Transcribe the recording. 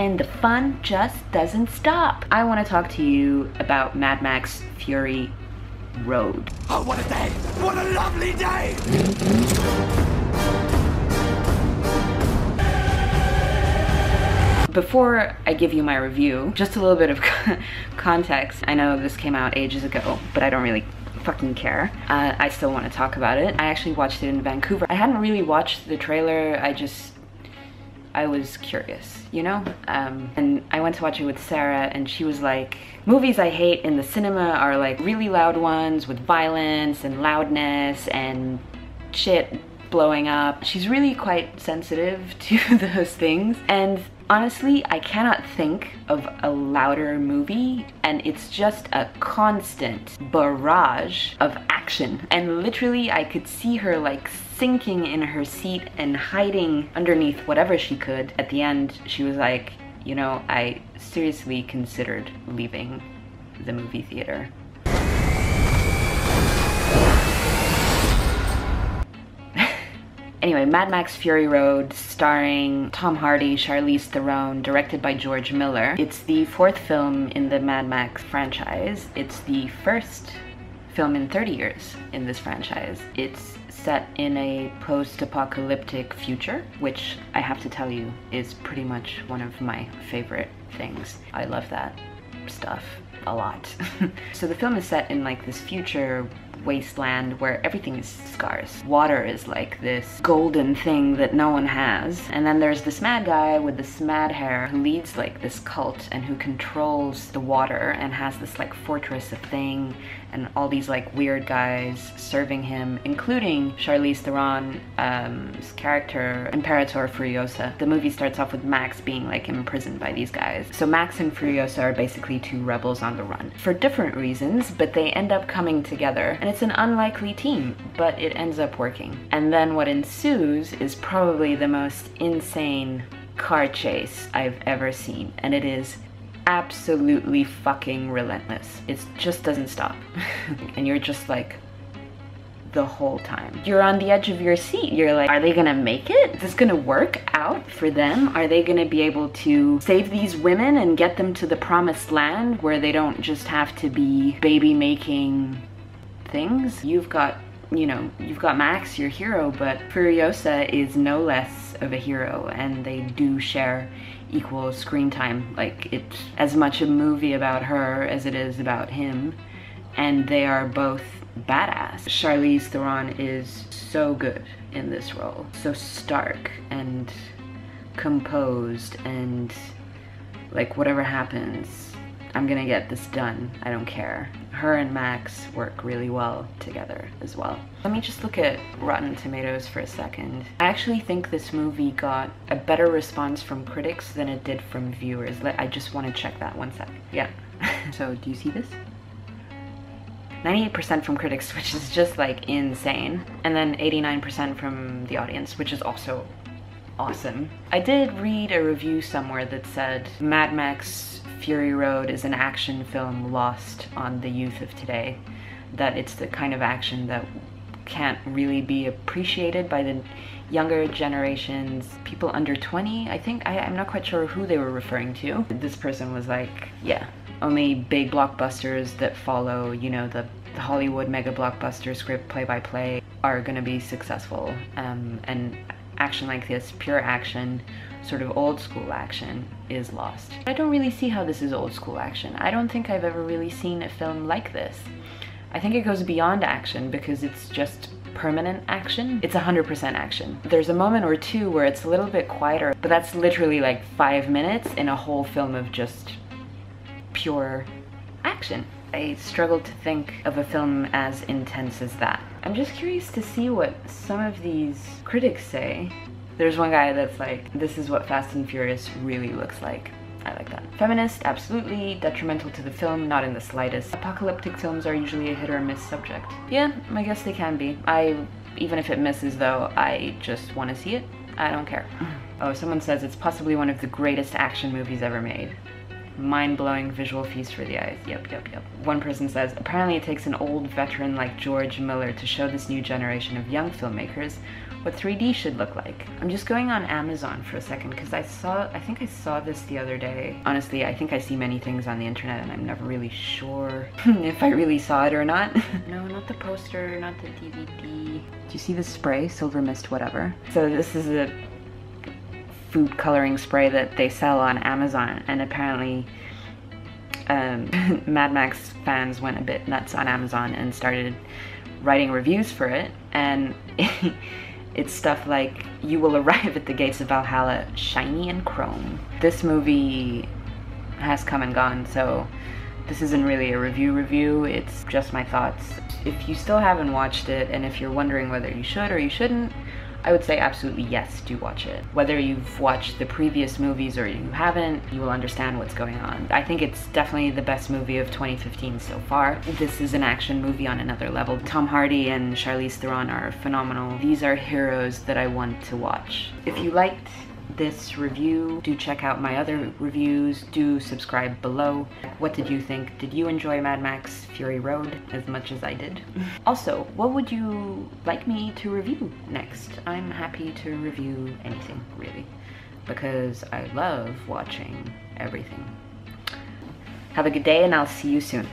and the fun just doesn't stop. I want to talk to you about Mad Max Fury Road. Oh, what a day! What a lovely day! Before I give you my review, just a little bit of context. I know this came out ages ago, but I don't really fucking care. I still want to talk about it. I actually watched it in Vancouver. I hadn't really watched the trailer. I was curious, you know? And I went to watch it with Sarah, and she was like, movies I hate in the cinema are like really loud ones with violence and loudness and shit blowing up. She's really quite sensitive to those things. And honestly, I cannot think of a louder movie, and it's just a constant barrage of action. And literally, I could see her like sinking in her seat and hiding underneath whatever she could. At the end, she was like, you know, I seriously considered leaving the movie theater. Anyway, Mad Max Fury Road, starring Tom Hardy, Charlize Theron, directed by George Miller. It's the 4th film in the Mad Max franchise. It's the first film in 30 years in this franchise. It's set in a post-apocalyptic future, which I have to tell you is pretty much one of my favorite things. I love that stuff a lot. So the film is set in like this future wasteland where everything is scarce. Water is like this golden thing that no one has. And then there's this mad guy with this mad hair who leads like this cult and who controls the water and has this like fortress of thing and all these like weird guys serving him, including Charlize Theron's character, Imperator Furiosa. The movie starts off with Max being like imprisoned by these guys. So Max and Furiosa are basically 2 rebels on the run for different reasons, but they end up coming together. And it's an unlikely team, but it ends up working. And then what ensues is probably the most insane car chase I've ever seen, and it is absolutely fucking relentless. It just doesn't stop. And you're just like, the whole time you're on the edge of your seat. You're like, are they gonna make it? Is this gonna work out for them? Are they gonna be able to save these women and get them to the promised land where they don't just have to be baby making things? You've got, you know, you've got Max, your hero, but Furiosa is no less of a hero, and they do share equal screen time. Like, it's as much a movie about her as it is about him, and they are both badass. Charlize Theron is so good in this role. So stark and composed and like, whatever happens, I'm gonna get this done. I don't care. Her and Max work really well together as well. Let me just look at Rotten Tomatoes for a second. I actually think this movie got a better response from critics than it did from viewers. I just want to check that one sec. Yeah. So do you see this? 98% from critics, which is just like insane. And then 89% from the audience, which is also awesome. I did read a review somewhere that said Mad Max Fury Road is an action film lost on the youth of today. That it's the kind of action that can't really be appreciated by the younger generations. People under 20, I think. I'm not quite sure who they were referring to. This person was like, yeah, only big blockbusters that follow, you know, the Hollywood mega blockbuster script play-by-play are gonna be successful. And action like this, pure action, sort of old school action, is lost. I don't really see how this is old school action. I don't think I've ever really seen a film like this. I think it goes beyond action because it's just permanent action. It's 100% action. There's a moment or two where it's a little bit quieter, but that's literally like 5 minutes in a whole film of just pure action. I struggle to think of a film as intense as that. I'm just curious to see what some of these critics say. There's one guy that's like, this is what Fast and Furious really looks like. I like that. Feminist, absolutely. Detrimental to the film, not in the slightest. Apocalyptic films are usually a hit or miss subject. Yeah, I guess they can be. Even if it misses though, I just want to see it. I don't care. Oh, someone says it's possibly one of the greatest action movies ever made. mind-blowing visual feast for the eyes. Yep. One person says, apparently it takes an old veteran like George Miller to show this new generation of young filmmakers what 3D should look like. I'm just going on Amazon for a second because I think I saw this the other day. Honestly, I think I see many things on the internet and I'm never really sure if I really saw it or not. No, not the poster, not the DVD. Do you see the spray? Silver Mist, whatever. So this is a food coloring spray that they sell on Amazon, and apparently Mad Max fans went a bit nuts on Amazon and started writing reviews for it, and it's stuff like, you will arrive at the gates of Valhalla shiny and chrome. This movie has come and gone, so this isn't really a review, it's just my thoughts. If you still haven't watched it, and if you're wondering whether you should or you shouldn't, I would say absolutely yes, do watch it. Whether you've watched the previous movies or you haven't, you will understand what's going on. I think it's definitely the best movie of 2015 so far. This is an action movie on another level. Tom Hardy and Charlize Theron are phenomenal. These are heroes that I want to watch. If you liked this review, do check out my other reviews, do subscribe below. What did you think? Did you enjoy Mad Max Fury Road as much as I did? Also, what would you like me to review next? I'm happy to review anything, really, because I love watching everything. Have a good day and I'll see you soon.